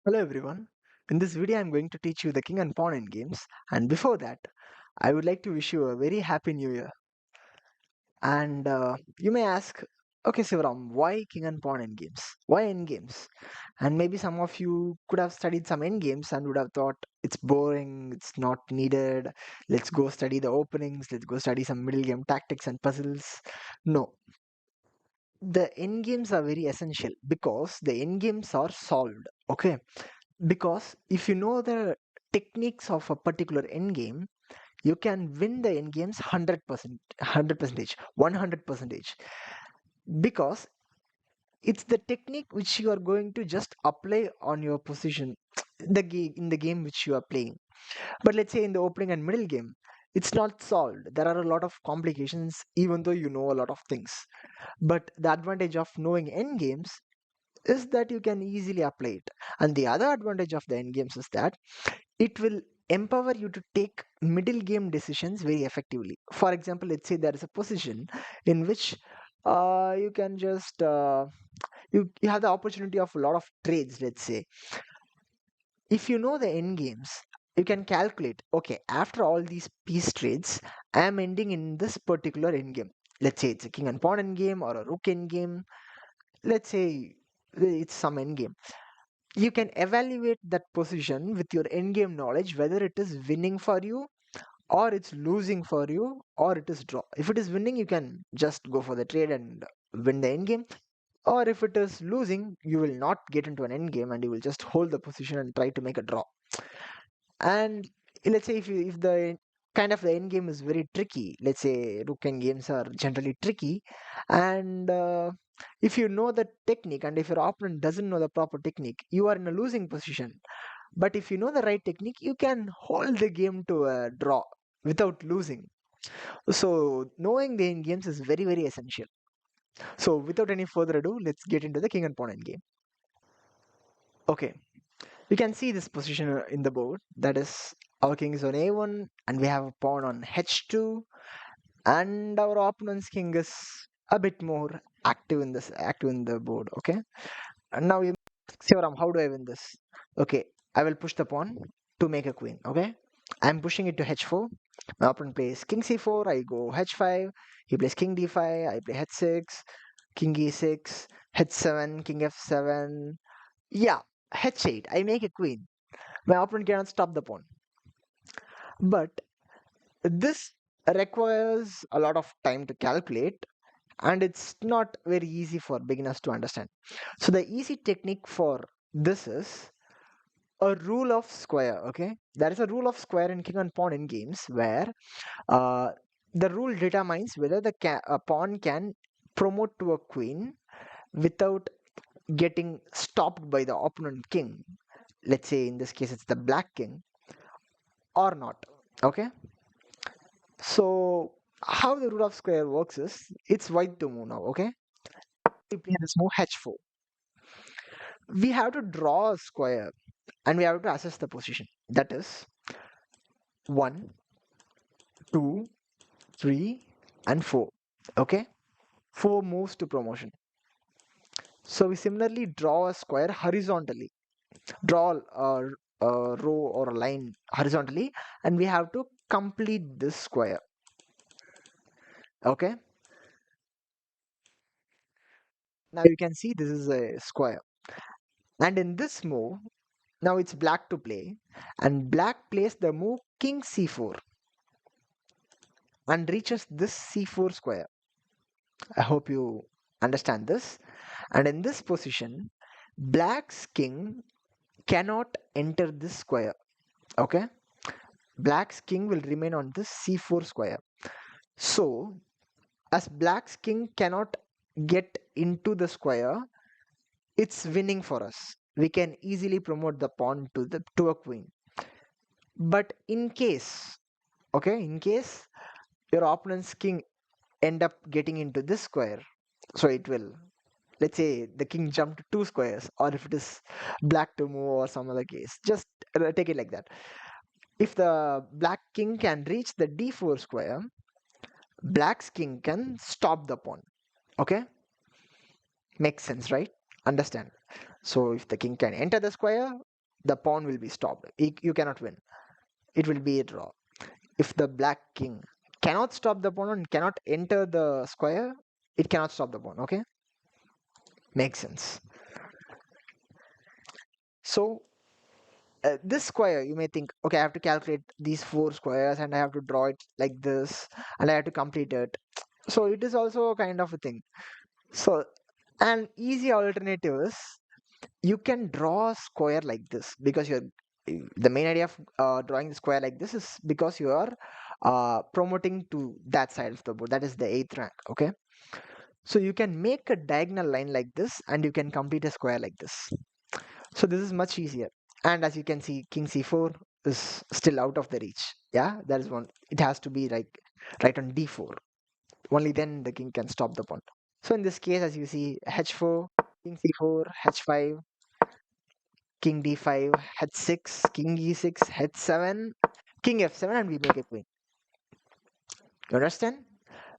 Hello everyone. In this video, I'm going to teach you the king and pawn endgames. And before that, I would like to wish you a very happy new year. And you may ask, okay, Sivaram, why king and pawn endgames? Why endgames? And maybe some of you could have studied some endgames and would have thought it's boring, it's not needed. Let's go study the openings, let's go study some middle game tactics and puzzles. No, the endgames are very essential because the endgames are solved. Okay, because if you know the techniques of a particular endgame, you can win the endgames 100%, 100 percentage, 100 percentage, because it's the technique which you are going to just apply on your position in the game which you are playing. But let's say in the opening and middle game, it's not solved. There are a lot of complications even though you know a lot of things. But the advantage of knowing end games is that you can easily apply it. And the other advantage of the end games is that it will empower you to take middle game decisions very effectively. For example, let's say there is a position in which you can just you have the opportunity of a lot of trades. Let's say if you know the end games, you can calculate, okay, after all these piece trades, I am ending in this particular end game. Let's say it's a king and pawn end game or a rook end game. Let's say it's some end game. You can evaluate that position with your end game knowledge, whether it is winning for you or it's losing for you or it is draw. If it is winning, you can just go for the trade and win the end game. Or if it is losing, you will not get into an end game and you will just hold the position and try to make a draw. And let's say if the kind of the end game is very tricky, let's say rook end games are generally tricky, and if you know the technique and if your opponent doesn't know the proper technique, you are in a losing position. But if you know the right technique, you can hold the game to a draw without losing. So knowing the end games is very, very essential. So without any further ado, let's get into the king and pawn end game. Okay, you can see this position in the board. That is, our king is on a1 and we have a pawn on h2, and our opponent's king is a bit more active in the board. Okay, and now you ask, Sivaram, how do I win this? Okay, I will push the pawn to make a queen. Okay, I'm pushing it to h4. My opponent plays king c4, I go h5. He plays king d5, I play h6, king e6, h7, king f7. Yeah, h8, I make a queen. My opponent cannot stop the pawn. But this requires a lot of time to calculate, and it's not very easy for beginners to understand. So the easy technique for this is a rule of square. Okay, there is a rule of square in king and pawn in games where uh, the rule determines whether a pawn can promote to a queen without getting stopped by the opponent king. Let's say in this case it's the black king, or not. Okay, so how the rule of square works is it's white to move now. Okay, we play this move h4. We have to draw a square and we have to assess the position. That is 1, 2, 3, and 4. Okay, 4 moves to promotion. So we similarly draw a square horizontally, draw a row or a line horizontally, and we have to complete this square. Okay, now you can see this is a square, and in this move, now it's black to play, and black plays the move king c4 and reaches this c4 square. I hope you understand this. And in this position, black's king cannot enter this square. Okay, black's king will remain on this c4 square. So as black's king cannot get into the square, it's winning for us. We can easily promote the pawn to a queen. But in case, okay, in case your opponent's king end up getting into this square, so it will, let's say the king jumped 2 squares, or if it is black to move or some other case, just take it like that. If the black king can reach the d4 square, black's king can stop the pawn. Okay, makes sense, right? Understand. So if the king can enter the square, the pawn will be stopped. You cannot win. It will be a draw. If the black king cannot stop the pawn and cannot enter the square, it cannot stop the pawn. Okay, makes sense. So this square, you may think, okay, I have to calculate these four squares and I have to draw it like this and I have to complete it. So it is also a kind of a thing. So an easy alternative is you can draw a square like this because you're the main idea of drawing the square like this is because you are promoting to that side of the board, that is the eighth rank. Okay, so you can make a diagonal line like this and you can complete a square like this. So this is much easier. And as you can see, king c4 is still out of the reach. Yeah, that is one. It has to be like right on d4. Only then the king can stop the pawn. So in this case, as you see, h4, king c4, h5, king d5, h6, king e6, h7, king f7, and we make a queen. You understand?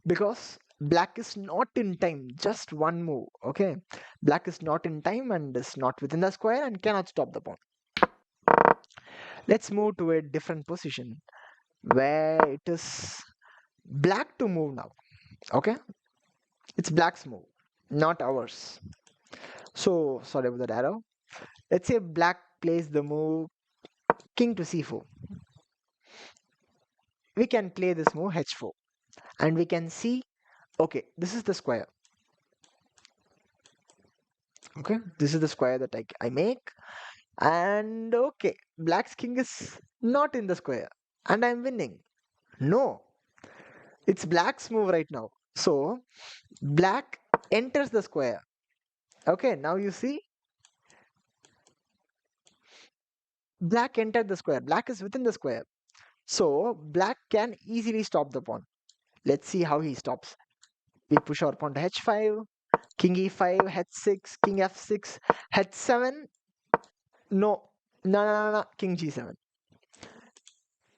Because black is not in time, just one move. Okay, black is not in time and is not within the square and cannot stop the pawn. Let's move to a different position where it is black to move now. Okay, it's black's move, not ours. So sorry about that arrow. Let's say black plays the move king to c4. We can play this move h4 and we can see, okay, this is the square. Okay, this is the square that I make, and okay, black's king is not in the square and I'm winning. No, it's black's move right now. So black enters the square. Okay, now you see, black entered the square. Black is within the square. So black can easily stop the pawn. Let's see how he stops. We push our pawn to h5, king e5, h6, king f6, h7. No, no, no, no, no. King g7.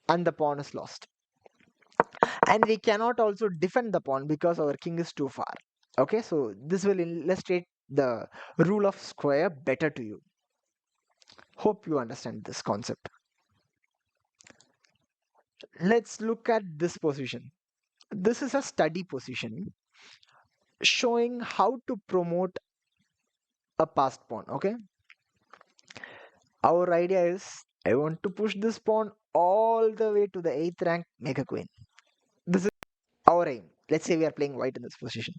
And the pawn is lost. And we cannot also defend the pawn because our king is too far. Okay, so this will illustrate the rule of square better to you. Hope you understand this concept. Let's look at this position. This is a study position showing how to promote a passed pawn. Okay, our idea is I want to push this pawn all the way to the 8th rank, make a queen. This is our aim. Let's say we are playing white in this position,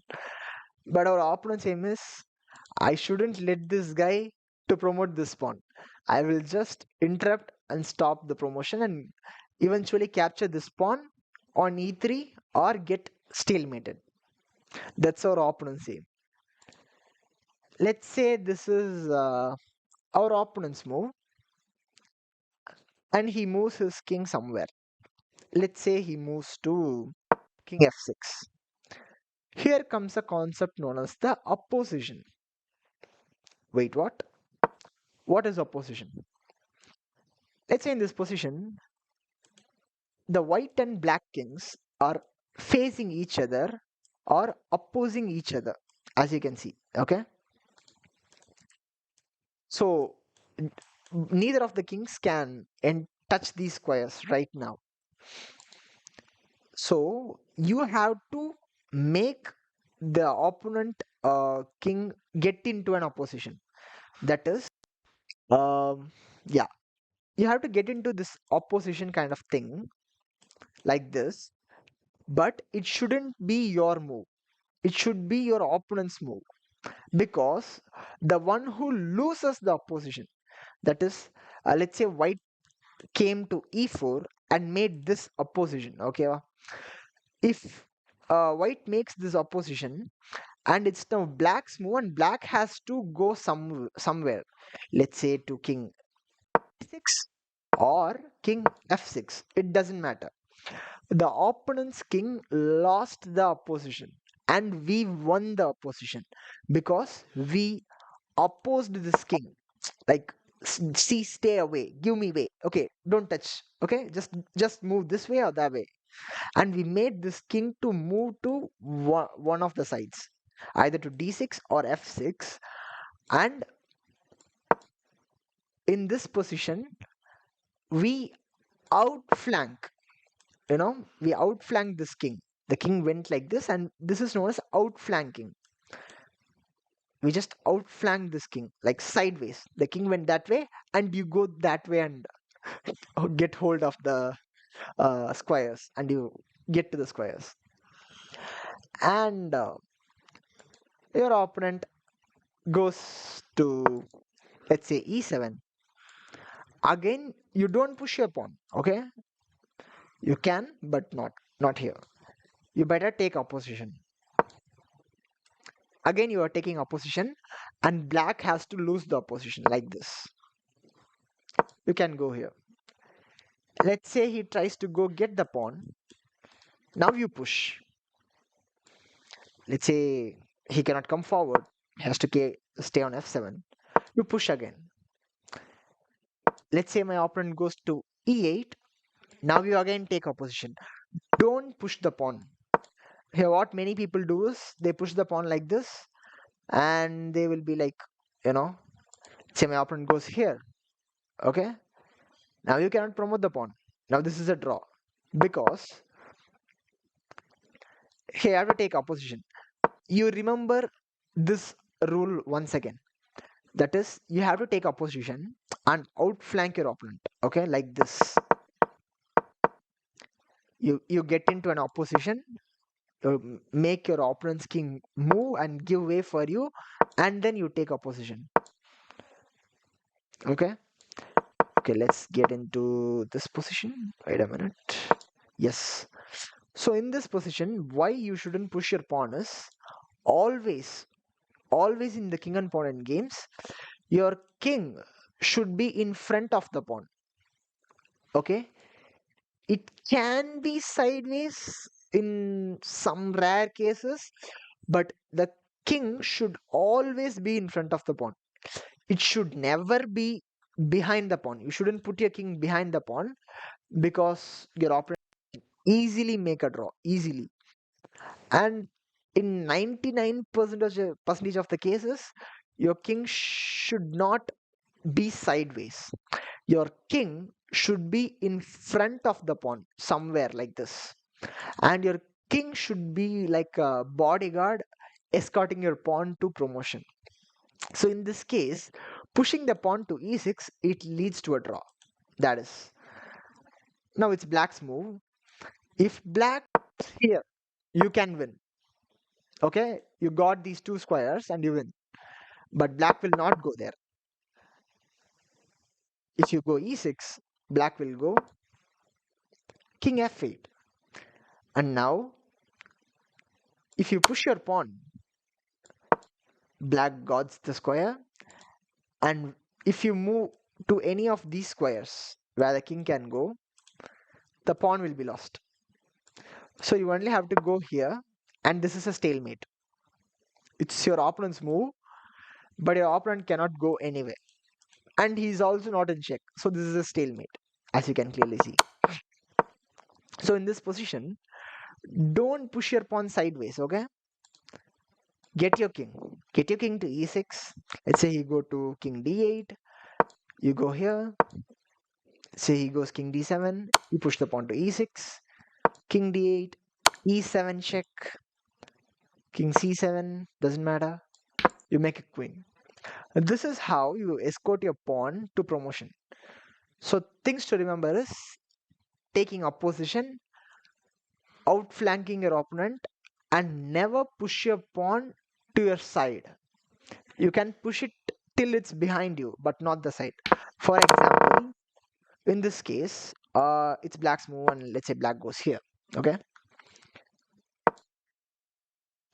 but our opponent's aim is I shouldn't let this guy to promote this pawn. I will just interrupt and stop the promotion and eventually capture this pawn on e3 or get stalemated. That's our opponent's aim. Let's say this is our opponent's move and he moves his king somewhere. Let's say he moves to king f6. Here comes a concept known as the opposition. Wait, what? What is opposition? Let's say in this position, the white and black kings are facing each other or opposing each other, as you can see. Okay, so neither of the kings can touch these squares right now. So you have to make the opponent king get into an opposition. That is, yeah, you have to get into this opposition kind of thing like this, but it shouldn't be your move. It should be your opponent's move because the one who loses the opposition, that is, let's say white came to e4 and made this opposition. Okay, if white makes this opposition and it's now black's move and black has to go somewhere, let's say to king 6 or king f6, it doesn't matter. The opponent's king lost the opposition and we won the opposition because we opposed this king. Like, see, stay away, give me way. Okay, don't touch. Okay, just move this way or that way. And we made this king to move to one of the sides, either to d6 or f6. And in this position, we outflank, we outflank this king. The king went like this, and this is known as outflanking. We just outflank this king like sideways. The king went that way, and you go that way and get hold of the squares, and you get to the squares. And your opponent goes to, let's say, e7. Again, you don't push your pawn, okay? You can, but not here. You better take opposition. Again, you are taking opposition, and black has to lose the opposition like this. You can go here. Let's say he tries to go get the pawn. Now you push. Let's say he cannot come forward. He has to stay on f7. You push again. Let's say my opponent goes to e8. Now you again take opposition. Don't push the pawn. Here, what many people do is they push the pawn like this, and they will be like, you know, say my opponent goes here. Okay. Now you cannot promote the pawn. Now this is a draw because here you have to take opposition. You remember this rule once again. That is, you have to take opposition and outflank your opponent. Okay, like this. You get into an opposition, make your opponent's king move and give way for you, and then you take opposition. Okay. Okay, let's get into this position. Wait a minute. Yes. So in this position, why you shouldn't push your pawn is always, always in the king and pawn in games, your king should be in front of the pawn. Okay, it can be sideways in some rare cases, but the king should always be in front of the pawn. It should never be behind the pawn. You shouldn't put your king behind the pawn because your opponent easily make a draw easily. And in 99% of the cases, your king should not be sideways. Your king should be in front of the pawn somewhere like this, and your king should be like a bodyguard escorting your pawn to promotion. So in this case, pushing the pawn to e6, it leads to a draw. That is, now it's black's move. If black here, you can win. Okay, you got these two squares and you win, but black will not go there. If you go e6, black will go king f8. And now if you push your pawn, black got the square, and if you move to any of these squares where the king can go, the pawn will be lost. So you only have to go here, and this is a stalemate. It's your opponent's move, but your opponent cannot go anywhere, and he's also not in check. So this is a stalemate, as you can clearly see. So in this position, don't push your pawn sideways. Okay, get your king to e6. Let's say you go to king d8. You go here. Say he goes king d7. You push the pawn to e6. King d8. e7 check. King c7. Doesn't matter. You make a queen. This is how you escort your pawn to promotion. So things to remember is taking opposition, outflanking your opponent, and never push your pawn to your side. You can push it till it's behind you, but not the side. For example, in this case, it's black's move, and let's say black goes here. Okay.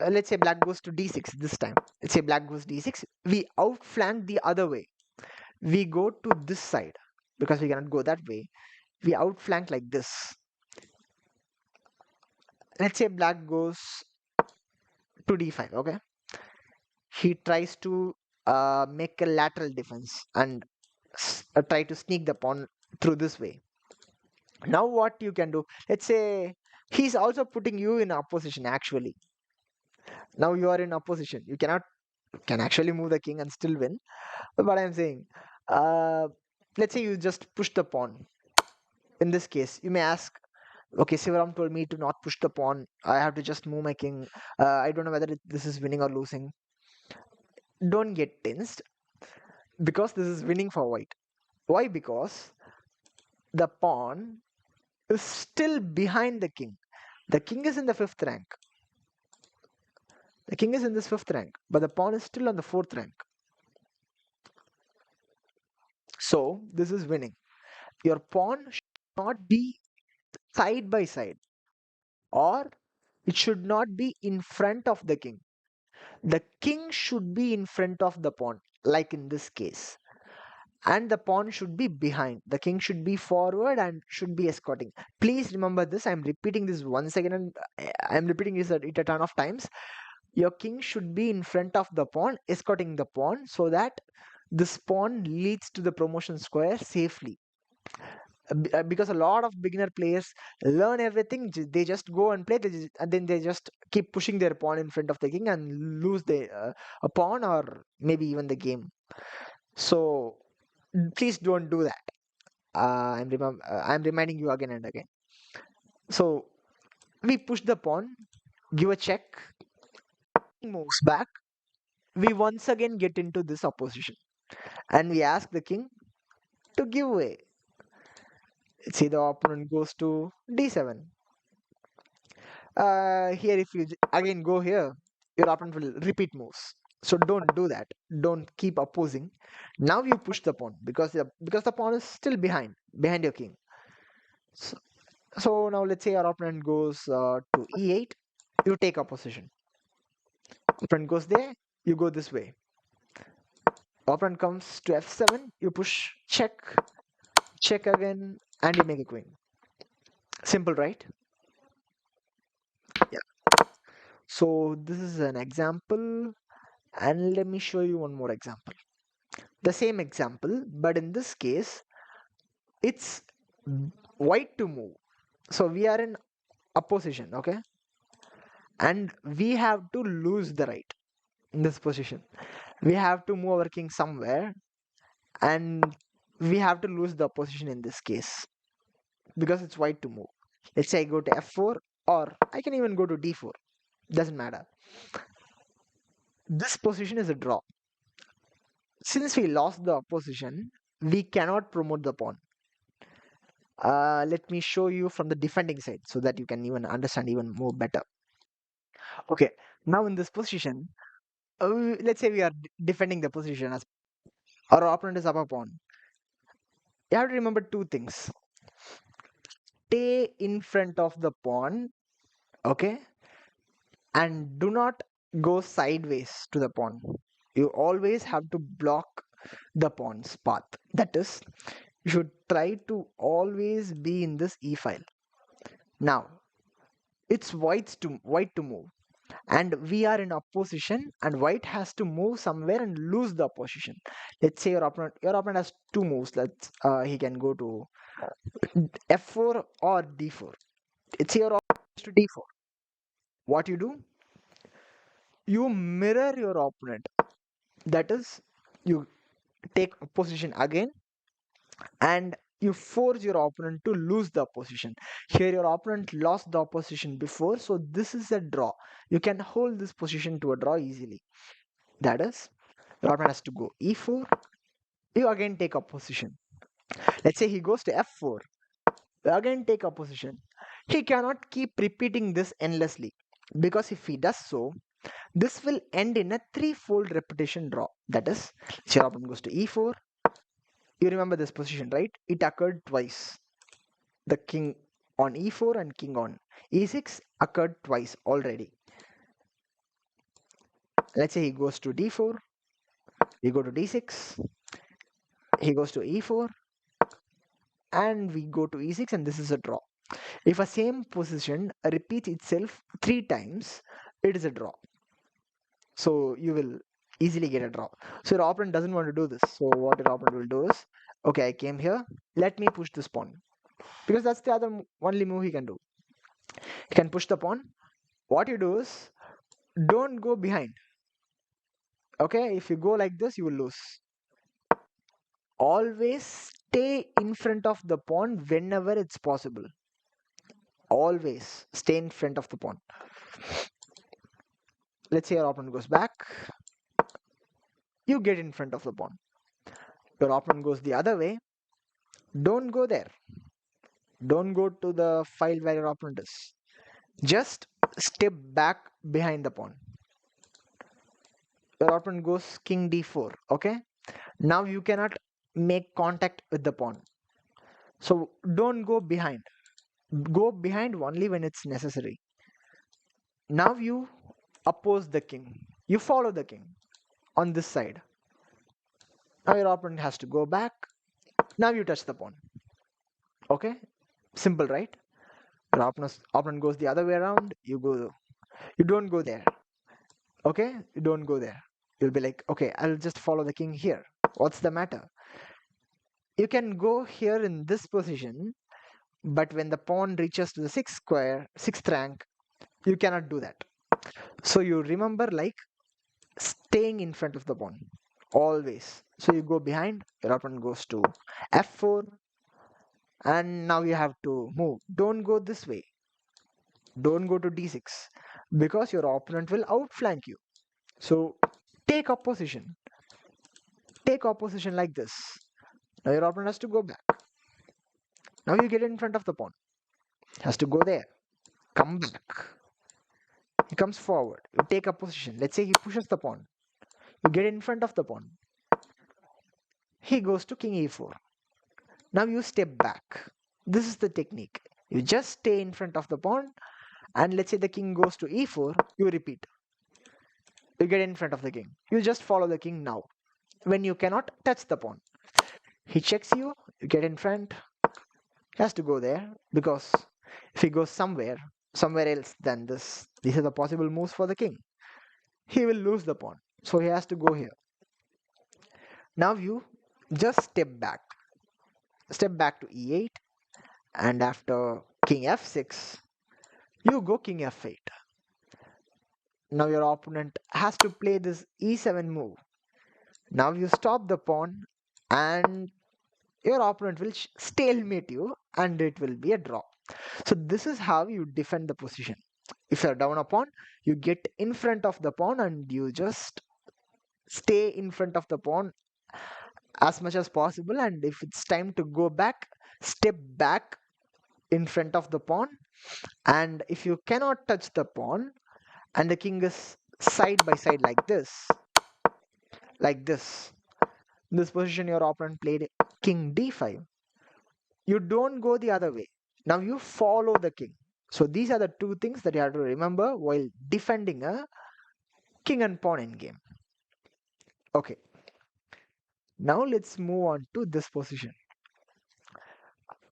Let's say black goes to d6 this time. Let's say black goes d6. We outflank the other way. We go to this side because we cannot go that way. We outflank like this. Let's say black goes to d5. Okay. He tries to make a lateral defense and try to sneak the pawn through this way. Now what you can do? Let's say he's also putting you in opposition actually. Now you are in opposition. You can actually move the king and still win. But I'm saying, let's say you just push the pawn. In this case, you may ask, okay, Sivaram told me to not push the pawn. I have to just move my king. I don't know whether this is winning or losing. Don't get tensed because this is winning for white. Why? Because the pawn is still behind the king. The king is in the fifth rank. The king is in this fifth rank, but the pawn is still on the fourth rank. So this is winning. Your pawn should not be side by side, or it should not be in front of the king. The king should be in front of the pawn, like in this case. And the pawn should be behind. The king should be forward and should be escorting. Please remember this. I'm repeating this once again, and I'm repeating this it a ton of times. Your king should be in front of the pawn, escorting the pawn, so that this pawn leads to the promotion square safely. Because a lot of beginner players learn everything, they just go and play, and then they just keep pushing their pawn in front of the king and lose a pawn or maybe even the game. So please don't do that. I'm reminding you again and again. So we push the pawn, give a check, moves back. We once again get into this opposition, and we ask the king to give way. See, the opponent goes to d7. Here, if you again go here, your opponent will repeat moves. So don't do that. Don't keep opposing. Now you push the pawn because the pawn is still behind your king. So, so now let's say your opponent goes to e8. You take a position. Opponent goes there. You go this way. Opponent comes to f7. You push check, check again, and you make a queen. Simple, right? Yeah. So this is an example, and let me show you one more example. The same example, but in this case, it's white to move. So we are in opposition, okay? And we have to lose the right in this position. We have to move our king somewhere, and we have to lose the opposition in this case because it's white to move. Let's say I go to f4, or I can even go to d4. Doesn't matter. This position is a draw. Since we lost the opposition, we cannot promote the pawn. Let me show you from the defending side so that you can even understand even more better. Okay, now in this position, let's say we are defending the position as our opponent is up a pawn. You have to remember two things. Stay in front of the pawn, okay, and do not go sideways to the pawn. You always have to block the pawn's path. That is, you should try to always be in this e file. Now, it's white to move, and we are in opposition, and white has to move somewhere and lose the opposition. Let's say your opponent has two moves. Let's he can go to f4 or d4. Let's say your opponent goes to d4. What you do? You mirror your opponent. That is, you take position again, and you force your opponent to lose the opposition. Here your opponent lost the opposition before, so this is a draw. You can hold this position to a draw easily. That is, your opponent has to go e4. You again take a position. Let's say he goes to f4. You again take a position. He cannot keep repeating this endlessly, because if he does so, this will end in a threefold repetition draw. That is, your opponent goes to e4. You remember this position, right? It occurred twice. The king on e4 and king on e6 occurred twice already. Let's say he goes to d4, we go to d6, he goes to e4, and we go to e6, and this is a draw. If a same position repeats itself 3 times, it is a draw. So you will easily get a draw. So your opponent doesn't want to do this. So what your opponent will do is, okay, I came here, let me push this pawn, because that's the other only move he can do. He can push the pawn. What you do is, don't go behind. Okay, if you go like this, you will lose. Always stay in front of the pawn whenever it's possible. Always stay in front of the pawn. Let's say your opponent goes back, you get in front of the pawn. Your opponent goes the other way, don't go there. Don't go to the file where your opponent is. Just step back behind the pawn. Your opponent goes king d4. Okay, now you cannot make contact with the pawn, so don't go behind. Go behind only when it's necessary. Now you oppose the king, you follow the king on this side. Now your opponent has to go back. Now you touch the pawn. Okay, simple, right? Your opponent goes the other way around, you don't go there. Okay, you don't go there. You'll be like, okay, I'll just follow the king here. What's the matter? You can go here in this position, but when the pawn reaches to the sixth rank, you cannot do that. So you remember, like, staying in front of the pawn always. So you go behind, your opponent goes to f4, and now you have to move. Don't go this way. Don't go to d6 because your opponent will outflank you. So take opposition. Take opposition like this. Now your opponent has to go back. Now you get in front of the pawn. Has to go there. Come back. He comes forward. You take a position. Let's say he pushes the pawn. You get in front of the pawn. He goes to king e4. Now you step back. This is the technique. You just stay in front of the pawn, and let's say the king goes to e4. You repeat. You get in front of the king. You just follow the king now. When you cannot touch the pawn, he checks you. You get in front. He has to go there because if he goes somewhere else than this, these are the possible moves for the king. He will lose the pawn. So he has to go here. Now you just step back to e8, and after king f6, you go king f8. Now your opponent has to play this e7 move. Now you stop the pawn, and your opponent will stalemate you, and it will be a draw. So this is how you defend the position. If you're down a pawn, you get in front of the pawn and you just stay in front of the pawn as much as possible, and if it's time to go back, step back in front of the pawn. And if you cannot touch the pawn and the king is side by side like this position, your opponent played king d5. You don't go the other way. Now you follow the king. So these are the two things that you have to remember while defending a king and pawn endgame. Okay, now let's move on to this position.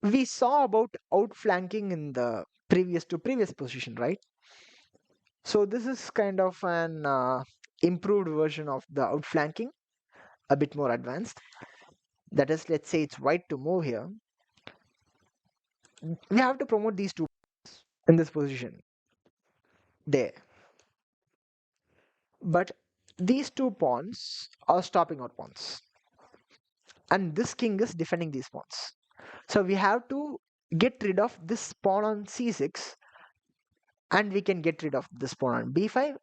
We saw about outflanking in the previous position, right? So this is kind of an improved version of the outflanking, a bit more advanced. That is, let's say it's white to move here. We have to promote these two in this position there. But these two pawns are stopping our pawns, and this king is defending these pawns. So we have to get rid of this pawn on c6, and we can get rid of this pawn on b5,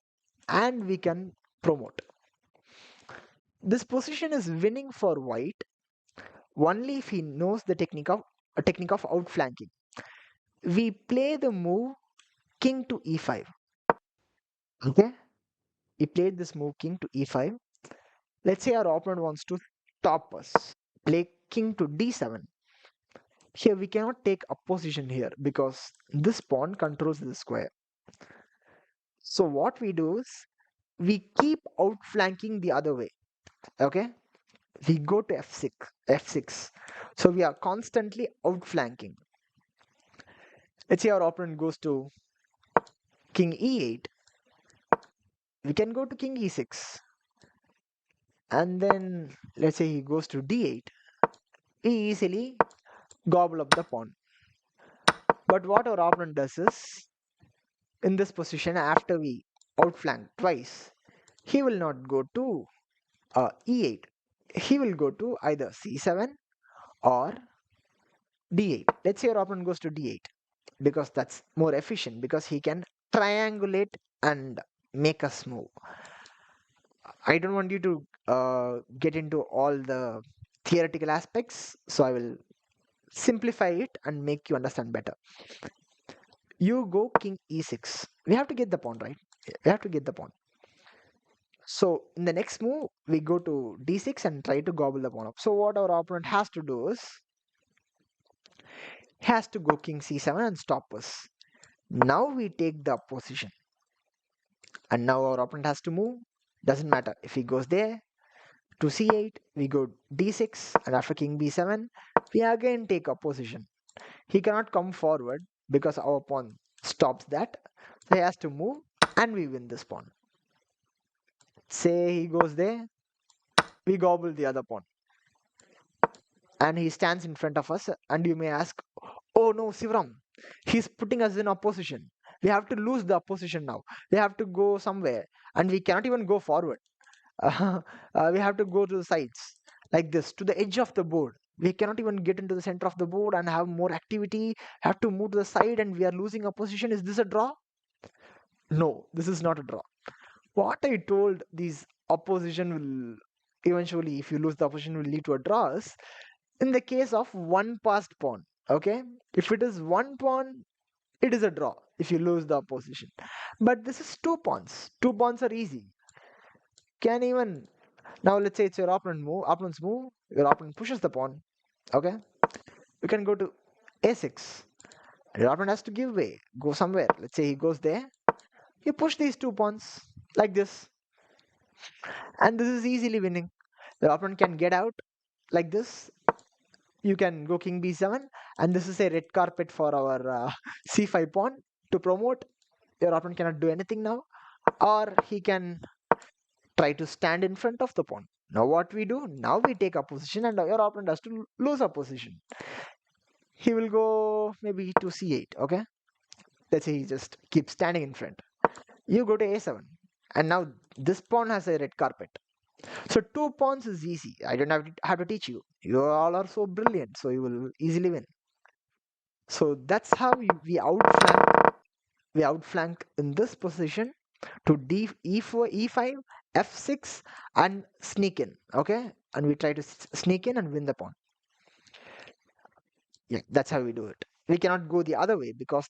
and we can promote. This position is winning for white only if he knows the technique of outflanking. We play the move king to e5. Okay, we played this move king to e5. Let's say our opponent wants to stop us. Play king to d7. Here we cannot take a position here because this pawn controls the square. So what we do is we keep outflanking the other way. Okay, we go to f6. So we are constantly outflanking. Let's say our opponent goes to king e8. We can go to king e6, and then let's say he goes to d8. We easily gobble up the pawn. But what our opponent does is, in this position, after we outflank twice, he will not go to e8. He will go to either c7 or d8. Let's say your opponent goes to d8 because that's more efficient because he can triangulate and make us move. I don't want you to get into all the theoretical aspects, so I will simplify it and make you understand better. You go king e6. We have to get the pawn, right? We have to get the pawn. So in the next move, we go to d6 and try to gobble the pawn up. So what our opponent has to do is he has to go king c7 and stop us. Now we take the position, and now our opponent has to move. Doesn't matter if he goes there to c8, we go d6, and after king b7, we again take a position. He cannot come forward because our pawn stops that. So he has to move, and we win this pawn. Say he goes there, we gobble the other pawn, and he stands in front of us. And you may ask, oh no, Sivaram, he's putting us in opposition. We have to lose the opposition now. We have to go somewhere, and we cannot even go forward. We have to go to the sides like this to the edge of the board. We cannot even get into the center of the board and have more activity. Have to move to the side, and we are losing a position. Is this a draw? No, this is not a draw. What I told these opposition will eventually, if you lose the opposition, will lead to a draw. Is in the case of one passed pawn. Okay, if it is one pawn, it is a draw if you lose the opposition. But this is two pawns. Two pawns are easy. Can even now let's say it's your opponent's move. Your opponent pushes the pawn. Okay, you can go to a6. Your opponent has to give way, go somewhere. Let's say he goes there. You push these two pawns like this, and this is easily winning. Your opponent can get out like this. You can go king b7, and this is a red carpet for our c5 pawn to promote. Your opponent cannot do anything now, or he can try to stand in front of the pawn. Now what we do? Now we take a position, and your opponent has to lose a position. He will go maybe to c8. Okay, let's say he just keeps standing in front. You go to a7, and now this pawn has a red carpet. So two pawns is easy. I don't have to teach you. You all are so brilliant, so you will easily win. So that's how we outflank. We outflank in this position to d e4, e5, f6, and sneak in. Okay, and we try to sneak in and win the pawn. Yeah, that's how we do it. We cannot go the other way because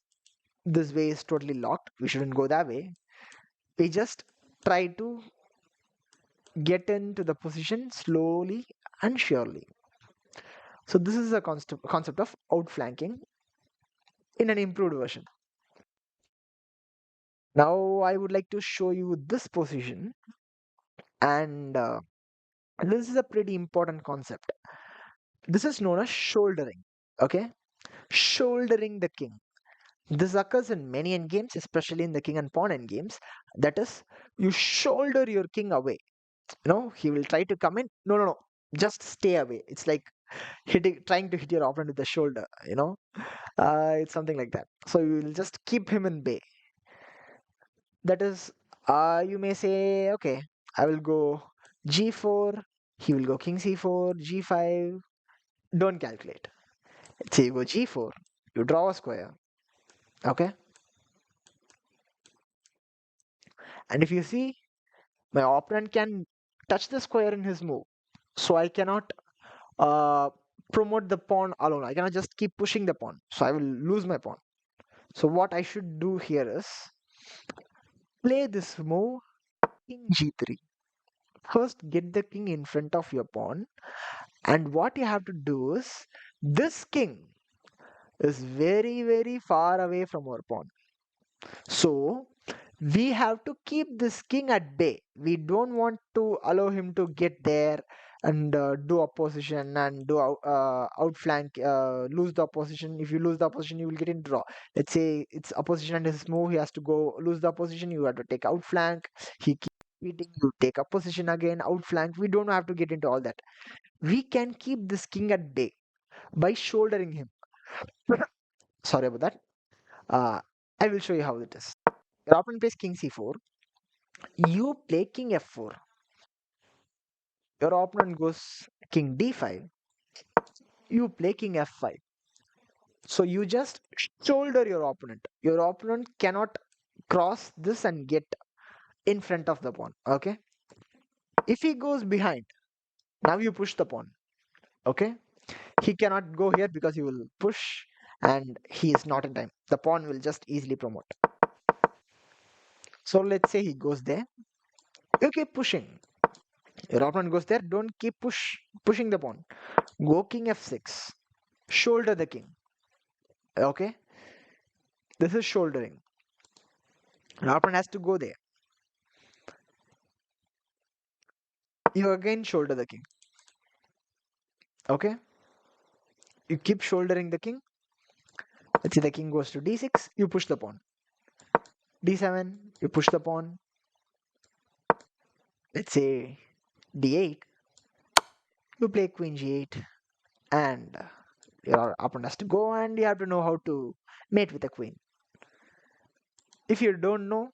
this way is totally locked. We shouldn't go that way. We just try to get into the position slowly and surely. So this is a concept of outflanking in an improved version. Now I would like to show you this position, and this is a pretty important concept. This is known as shouldering. Okay, shouldering the king. This occurs in many endgames, especially in the king and pawn endgames. That is, you shoulder your king away. He will try to come in. No, no, no. Just stay away. It's like trying to hit your opponent with the shoulder. It's something like that. So you will just keep him in bay. That is, you may say, okay, I will go g4. He will go king c4, g5. Don't calculate. Let's say you go g4. You draw a square. Okay. And if you see, my opponent can touch the square in his move. So I cannot uh, promote the pawn alone. I cannot just keep pushing the pawn. So I will lose my pawn. So what I should do here is play this move king g3. First, get the king in front of your pawn. And what you have to do is this king is very, very far away from our pawn. So we have to keep this king at bay. We don't want to allow him to get there and do opposition and do outflank, lose the opposition. If you lose the opposition, you will get in draw. Let's say it's opposition and his move, he has to go lose the opposition. You have to take outflank. He keeps beating you, take opposition again, outflank. We don't have to get into all that. We can keep this king at bay by shouldering him. Sorry about that. Uh, I will show you how it is. Your opponent plays king c4. You play king f4. Your opponent goes king d5. you play king f5. So you just shoulder your opponent. Your opponent cannot cross this and get in front of the pawn. Okay. If he goes behind, now you push the pawn. Okay. He cannot go here because he will push and he is not in time. The pawn will just easily promote. So let's say he goes there. You keep pushing. Your opponent goes there. Don't keep pushing the pawn. Go king f6. Shoulder the king. Okay. This is shouldering. Your opponent has to go there. You again shoulder the king. Okay. You keep shouldering the king. Let's say the king goes to d6. You push the pawn. d7. You push the pawn. Let's say d8. You play queen g8. And your opponent has to go and you have to know how to mate with the queen. If you don't know,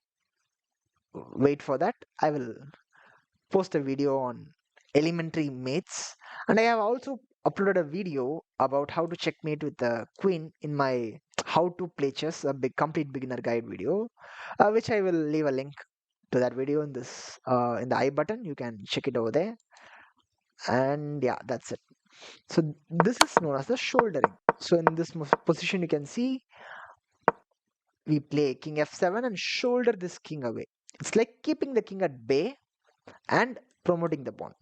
wait for that. I will post a video on elementary mates, and I have also uploaded a video about how to checkmate with the queen in my how to play chess, a big complete beginner guide video, which I will leave a link to that video in this in the I button. You can check it over there. And yeah, that's it. So this is known as the shouldering. So in this position, you can see we play king f7 and shoulder this king away. It's like keeping the king at bay and promoting the pawn.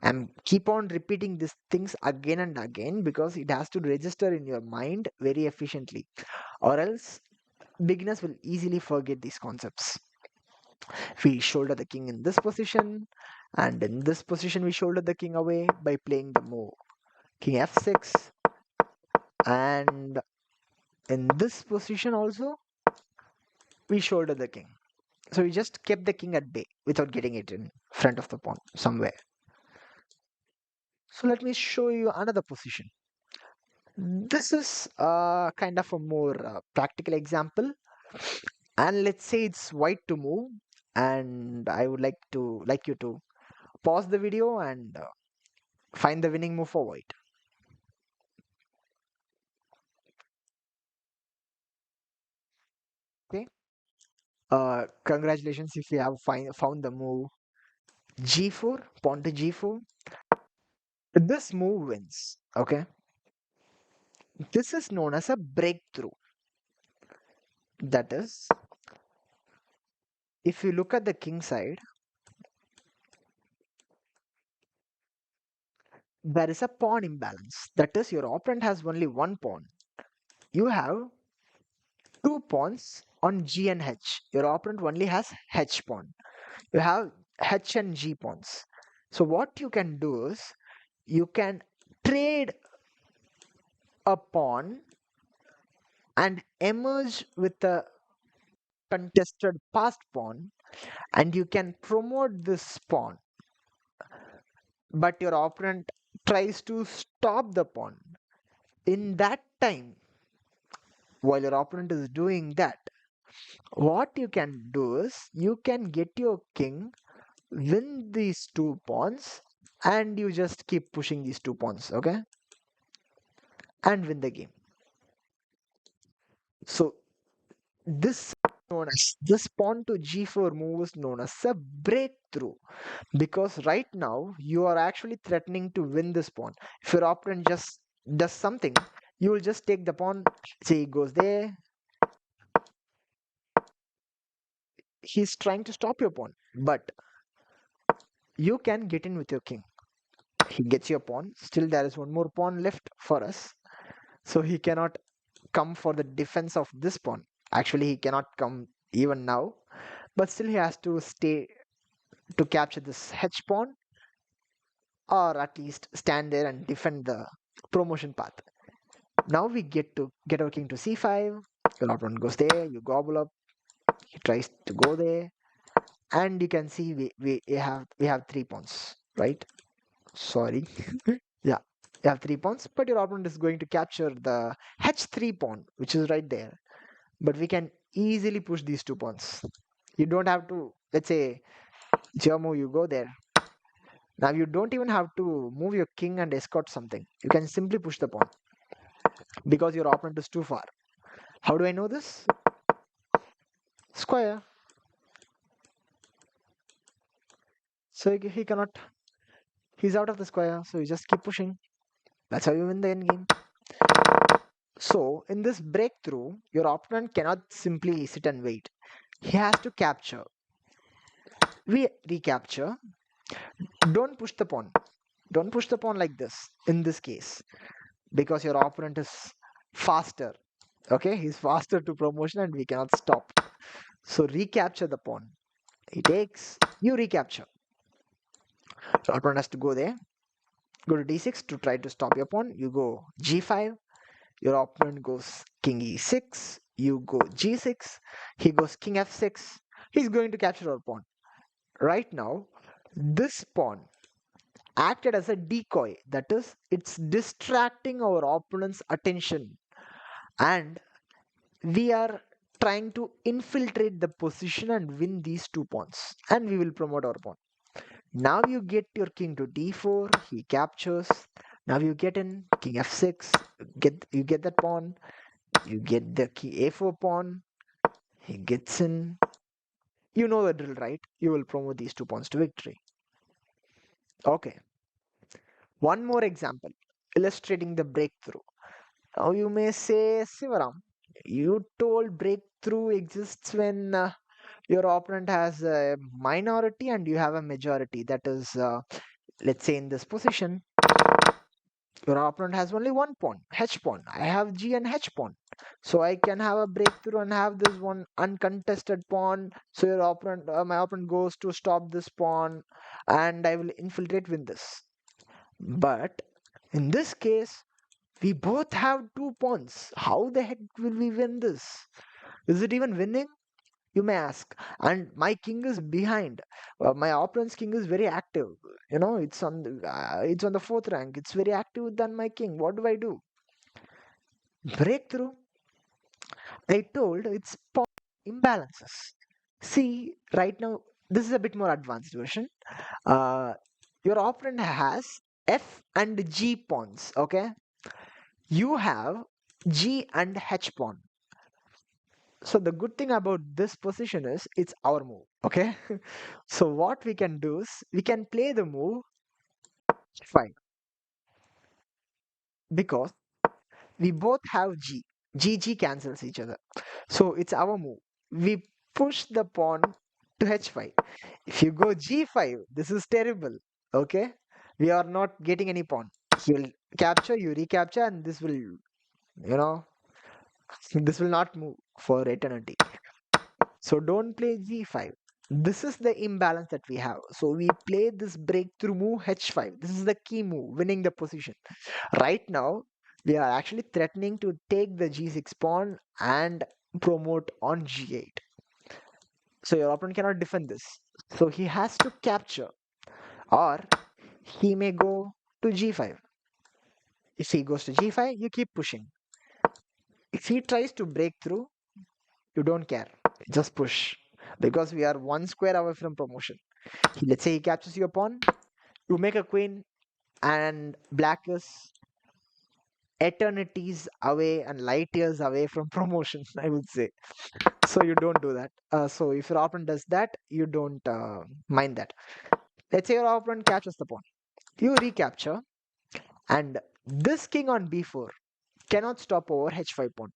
And keep on repeating these things again and again because it has to register in your mind very efficiently, or else beginners will easily forget these concepts. We shoulder the king in this position, and in this position we shoulder the king away by playing the move king f6, and in this position also we shoulder the king. So we just kept the king at bay without getting it in front of the pawn somewhere. So let me show you another position. This is kind of a more practical example, and let's say it's white to move, and I would like you to pause the video and find the winning move for white. Okay. Congratulations if you have found the move g4, pawn to g4. This move wins. Okay. This is known as a breakthrough. That is, if you look at the king side, there is a pawn imbalance. That is, your opponent has only one pawn. You have two pawns on G and H. Your opponent only has H pawn. You have H and G pawns. So what you can do is you can trade a pawn and emerge with a contested passed pawn, and you can promote this pawn, but your opponent tries to stop the pawn. In that time, while your opponent is doing that, what you can do is you can get your king, win these two pawns, and you just keep pushing these two pawns, okay, and win the game. So this pawn to g4 move is known as a breakthrough, because right now you are actually threatening to win this pawn. If your opponent just does something, you will just take the pawn. Say he goes there, he's trying to stop your pawn, but you can get in with your king. He gets your pawn. Still there is one more pawn left for us, so he cannot come for the defense of this pawn. Actually, he cannot come even now, but still he has to stay to capture this h pawn, or at least stand there and defend the promotion path. Now we get our king to c5. Your opponent goes there, you gobble up. He tries to go there, and you can see we have three pawns, right? Sorry. Yeah, you have three pawns, but your opponent is going to capture the h3 pawn, which is right there. But we can easily push these two pawns. You don't have to, let's say, Jamo, you go there. Now you don't even have to move your king and escort something. You can simply push the pawn because your opponent is too far. How do I know this? Square. So he cannot. He's out of the square. So you just keep pushing. That's how you win the endgame. So in this breakthrough, your opponent cannot simply sit and wait. He has to capture. We recapture. Don't push the pawn. Don't push the pawn like this in this case because your opponent is faster. Okay, he's faster to promotion and we cannot stop. So recapture the pawn. He takes, you recapture. Your opponent has to go there. Go to d6 to try to stop your pawn. You go g5. Your opponent goes king e6. You go g6. He goes king f6. He's going to capture our pawn. Right now, this pawn acted as a decoy. That is, it's distracting our opponent's attention. And we are trying to infiltrate the position and win these two pawns. And we will promote our pawn. Now you get your king to d4, he captures. Now you get in king f6, you get that pawn, you get the key a4 pawn, he gets in. You know the drill, right? You will promote these two pawns to victory. Okay, one more example illustrating the breakthrough. Now you may say, Sivaram, you told breakthrough exists when your opponent has a minority and you have a majority. That is, let's say in this position, your opponent has only one pawn, h pawn. I have g and h pawn. So I can have a breakthrough and have this one uncontested pawn. So my opponent goes to stop this pawn and I will infiltrate win this. But in this case, we both have two pawns. How the heck will we win this? Is it even winning? You may ask. And my king is behind. My opponent's king is very active. It's on the fourth rank. It's very active than my king. What do I do? Breakthrough. I told it's pawn imbalances. See, right now, this is a bit more advanced version. Uh, your opponent has F and G pawns. Okay, you have G and H pawn. So the good thing about this position is it's our move. Okay, so what we can do is we can play the move fine because we both have G. G cancels each other. So it's our move. We push the pawn to H5. If you go G5, this is terrible. Okay, we are not getting any pawn. He will capture, you recapture, and know, this will not move for eternity. So don't play g5. This is the imbalance that we have. So we play this breakthrough move h5. This is the key move, winning the position. Right now, we are actually threatening to take the g6 pawn and promote on g8. So your opponent cannot defend this. So he has to capture, or he may go to g5. If he goes to g5, you keep pushing. If he tries to break through, you don't care. Just push. Because we are one square away from promotion. Let's say he captures your pawn, you make a queen, and black is eternities away and light years away from promotion, I would say. So you don't do that. So if your opponent does that, you don't mind that. Let's say your opponent captures the pawn. You recapture, and this king on b4 cannot stop over h5 pawn.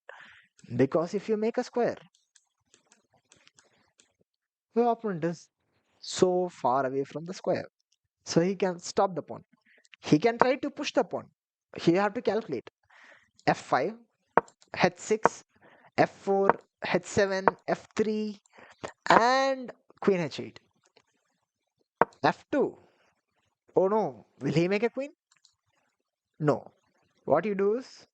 Because if you make a square, your opponent is so far away from the square. So he can stop the pawn. He can try to push the pawn. He have to calculate f5, h6, f4, h7, f3, and queen h8. f2. Oh no, will he make a queen? No. What you do is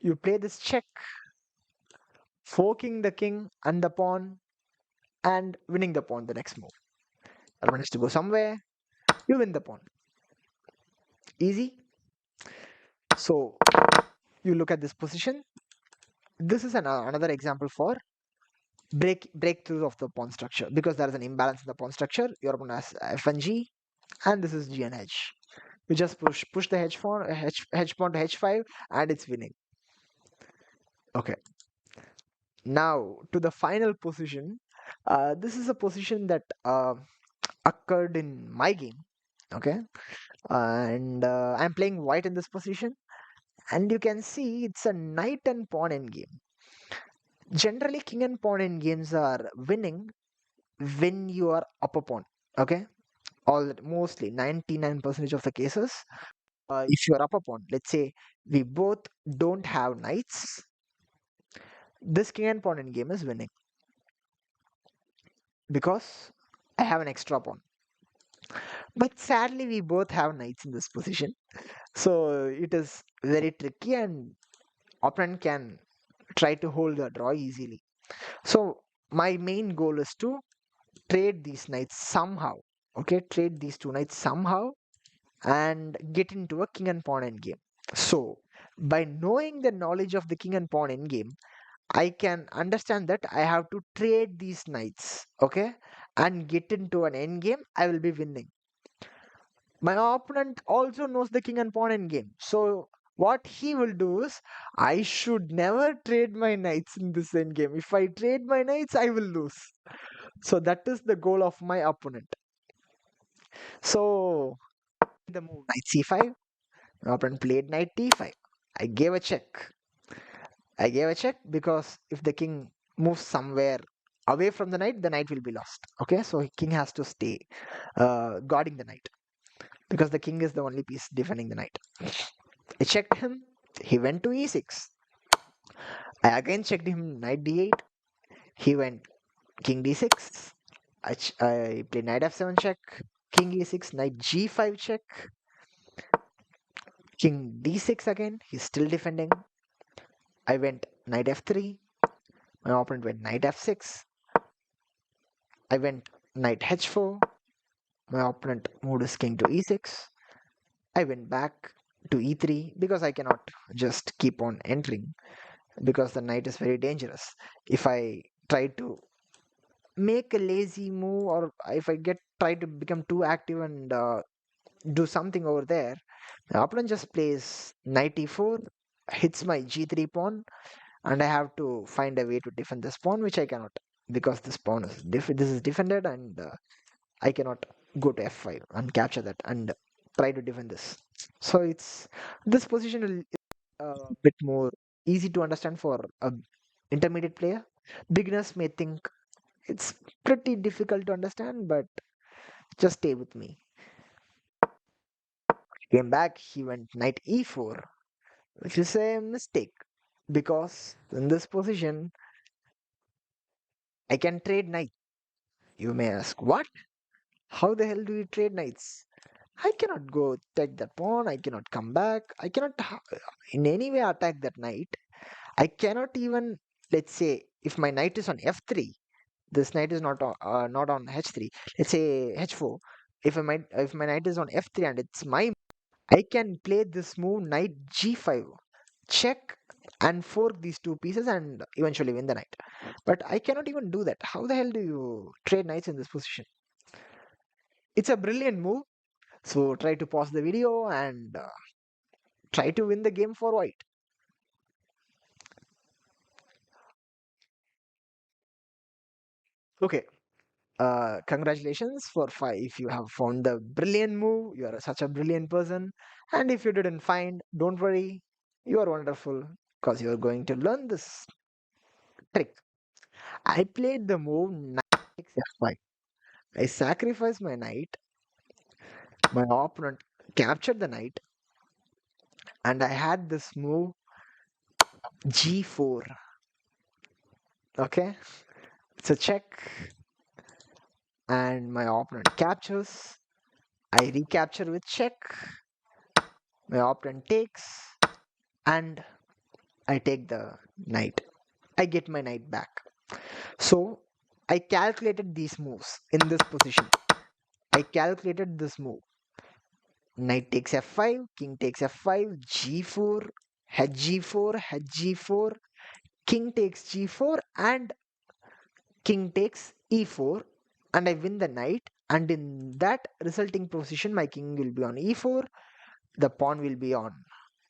you play this check, forking the king and the pawn, and winning the pawn the next move. Everyone has to go somewhere. You win the pawn. Easy. So you look at this position. This is another example for breakthrough of the pawn structure because there is an imbalance in the pawn structure. Your opponent has f and g, and this is g and h. You just push the hedge pawn to h5, and it's winning. Okay, now to the final position. This is a position that occurred in my game. Okay, and I'm playing white in this position, and you can see it's a knight and pawn end game. Generally, king and pawn end games are winning when you are up a pawn. Okay, mostly 99% of the cases, if you are up a pawn, let's say we both don't have knights, this king and pawn end game is winning because I have an extra pawn. But sadly, we both have knights in this position, so it is very tricky, and opponent can try to hold the draw easily. So my main goal is to trade these knights somehow. Okay, trade these two knights somehow and get into a king and pawn endgame. So by knowing the knowledge of the king and pawn endgame, I can understand that I have to trade these knights, okay, and get into an endgame. I will be winning. My opponent also knows the king and pawn endgame. So what he will do is, I should never trade my knights in this endgame. If I trade my knights, I will lose. So that is the goal of my opponent. So the move knight c5. My opponent played knight d5. I gave a check. I gave a check because if the king moves somewhere away from the knight will be lost. Okay, so king has to stay guarding the knight because the king is the only piece defending the knight. I checked him. He went to e6. I again checked him knight d8. He went king d6. I played knight f7 check. King e6, knight g5 check. King d6 again. He's still defending. I went knight f3. My opponent went knight f6. I went knight h4. My opponent moved his king to e6. I went back to e3 because I cannot just keep on entering because the knight is very dangerous. If I try to make a lazy move, or if I get try to become too active and do something over there, the opponent just plays knight e4, hits my g3 pawn, and I have to find a way to defend this pawn, which I cannot because this pawn is this is defended, and I cannot go to f5 and capture that and try to defend this. So it's this position will a bit more easy to understand for a intermediate player. Beginners may think it's pretty difficult to understand, but just stay with me. Came back, he went knight e4, which is a mistake because in this position I can trade knight. You may ask, what? How the hell do you trade knights? I cannot go take that pawn. I cannot come back. I cannot in any way attack that knight. I cannot even, let's say, if my knight is on f3, this knight is not on h3. Let's say h4. If my knight is on f3 and it's my, I can play this move knight g5, check and fork these two pieces and eventually win the knight. But I cannot even do that. How the hell do you trade knights in this position? It's a brilliant move. So try to pause the video and try to win the game for white. Okay. Congratulations for five. If you have found the brilliant move, you are such a brilliant person. And if you didn't find, don't worry, you are wonderful because you are going to learn this trick. I played the move knight takes f5. I sacrificed my knight. My opponent captured the knight, and I had this move g4. Okay, it's a check, and my opponent captures. I recapture with check. My opponent takes, and I take the knight. I get my knight back. So I calculated these moves in this position. I calculated this move. Knight takes f5, king takes f5, g4, h g4, king takes g4, and king takes e4 and I win the knight, and in that resulting position my king will be on e4, the pawn will be on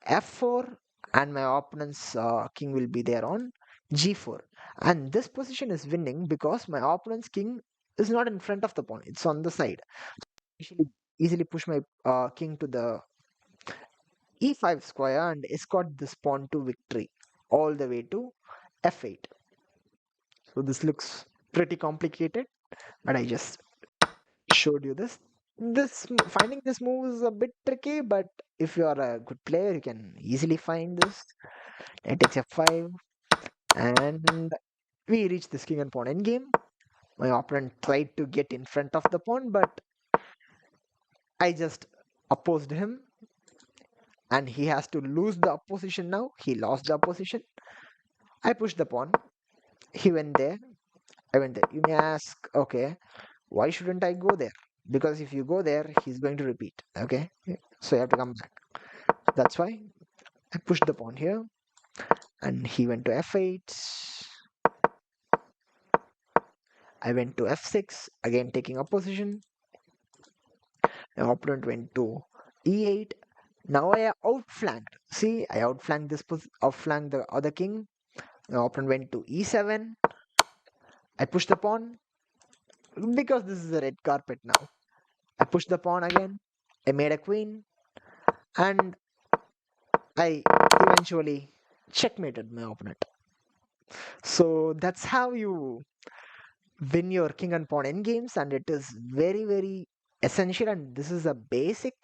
f4, and my opponent's king will be there on g4. And this position is winning because my opponent's king is not in front of the pawn, it's on the side. Easily push my king to the e5 square and escort this pawn to victory all the way to f8. So this looks pretty complicated, but I just showed you this. Finding this move is a bit tricky, but if you are a good player, you can easily find this. Knight takes f5, and we reach this king and pawn endgame. My opponent tried to get in front of the pawn, but I just opposed him, and he has to lose the opposition now. He lost the opposition. I pushed the pawn. He went there. I went there. You may ask, okay, why shouldn't I go there? Because if you go there, he's going to repeat. Okay, so you have to come back. That's why I pushed the pawn here, and he went to f8. I went to f6, again taking a position. My opponent went to e8. Now I outflanked. See, I outflanked outflanked the other king. My opponent went to e7. I pushed the pawn because this is a red carpet now. I pushed the pawn again. I made a queen, and I eventually checkmated my opponent. So that's how you win your king and pawn endgames, and it is very, very essential. And this is a basic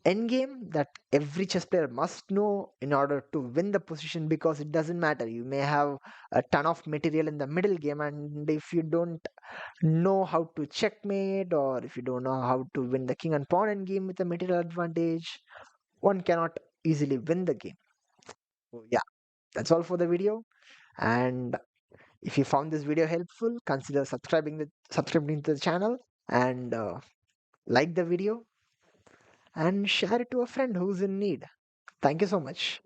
endgame that every chess player must know in order to win the position, because it doesn't matter. You may have a ton of material in the middle game, and if you don't know how to checkmate, or if you don't know how to win the king and pawn endgame with a material advantage, one cannot easily win the game. So yeah, that's all for the video. And if you found this video helpful, consider subscribing to the channel, and like the video and share it to a friend who's in need. Thank you so much.